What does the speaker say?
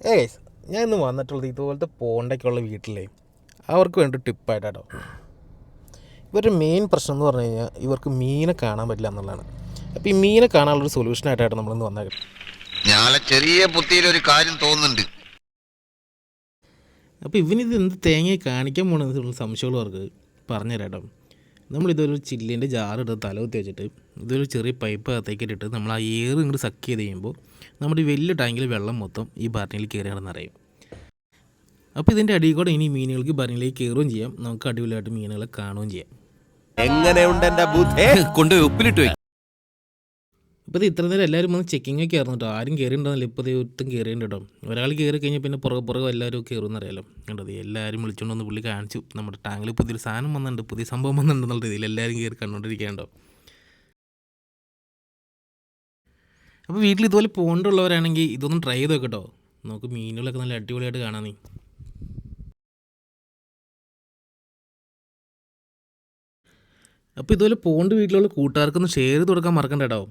ഏയ് ഞാൻ ഇന്ന് വന്നിട്ടുള്ളത് ഇതുപോലത്തെ പോണ്ടൊക്കെയുള്ള വീട്ടിലേ അവർക്ക് വേണ്ടി ടിപ്പായിട്ടാട്ടോ. ഇവരുടെ മെയിൻ പ്രശ്നം എന്ന് പറഞ്ഞു കഴിഞ്ഞാൽ ഇവർക്ക് മീനെ കാണാൻ പറ്റില്ല എന്നുള്ളതാണ്. അപ്പോൾ ഈ മീനെ കാണാനുള്ളൊരു സൊല്യൂഷനായിട്ടാണ് നമ്മളിന്ന് വന്നേക്കുന്നത്. ഞാൻ ചെറിയ ബുദ്ധിയിലൊരു കാര്യം തോന്നുന്നുണ്ട്. അപ്പോൾ ഇവനിത് എന്ത് തേങ്ങയെ കാണിക്കാൻ പോകണമെന്നുള്ള സംശയമുള്ള അവർക്ക് പറഞ്ഞുതരാട്ടോ. നമ്മളിതൊരു ചില്ലിൻ്റെ ജാറെടുത്ത് തലകുത്തി വെച്ചിട്ട് ഇതൊരു ചെറിയ പൈപ്പ് അകത്തേക്ക് ഇട്ടിട്ട് നമ്മൾ ആ എയർ ഇങ്ങോട്ട് സക്ക് ചെയ്ത് കഴിയുമ്പോൾ നമ്മുടെ ഈ വലിയ ടാങ്കിൽ വെള്ളം മൊത്തം ഈ ഭരണിയിൽ കയറിയാണെന്ന് അറിയും. അപ്പോൾ ഇതിൻ്റെ അടിയിൽ കൂടെ ഇനി മീനുകൾക്ക് ഭരണിയിലേക്ക് കയറുകയും ചെയ്യാം, നമുക്ക് അടിപൊളിയായിട്ട് മീനുകളെ കാണുകയും ചെയ്യാം. എങ്ങനെയുണ്ട് എന്റെ ബുദ്ധി? കൊണ്ട് ഉപ്പിലിട്ട് വെക്കും. ഇപ്പോൾ ഇത് ഇത്ര നേരം എല്ലാവരും വന്ന് ചെക്കിങ് ഒക്കെ ആയിരുന്നു കേട്ടോ. ആരും കയറിയിട്ടുണ്ടെന്നില്ല. ഇപ്പോൾ ഇത് ഒട്ടും കയറിയുണ്ട് കേട്ടോ. ഒരാൾ കയറി കഴിഞ്ഞാൽ പിന്നെ പുറകെ എല്ലാവരും കയറുമെന്ന് അറിയാലോ. കണ്ടത് എല്ലാവരും വിളിച്ചുകൊണ്ട് വന്ന് പുള്ളി കാണിച്ചു, നമ്മുടെ ടാങ്കിൽ പുതിയൊരു സാധനം വന്നിട്ടുണ്ട്, പുതിയ സംഭവം വന്നിട്ടുണ്ടെന്നുള്ള രീതിയിൽ എല്ലാവരും കയറി കണ്ടുകൊണ്ടിരിക്കുകയുണ്ടോ. അപ്പോൾ വീട്ടിൽ ഇതുപോലെ പോണ്ടുള്ളവരാണെങ്കിൽ ഇതൊന്നും ട്രൈ ചെയ്ത് നോക്കട്ടോ. നമുക്ക് മീനുകളൊക്കെ നല്ല അടിപൊളിയായിട്ട് കാണാം. നീ അപ്പോൾ ഇതുപോലെ പോണ്ട് വീട്ടിലുള്ള കൂട്ടുകാർക്കൊന്ന് ഷെയർ ചെയ്ത് കൊടുക്കാൻ മറക്കണ്ട കേട്ടോ.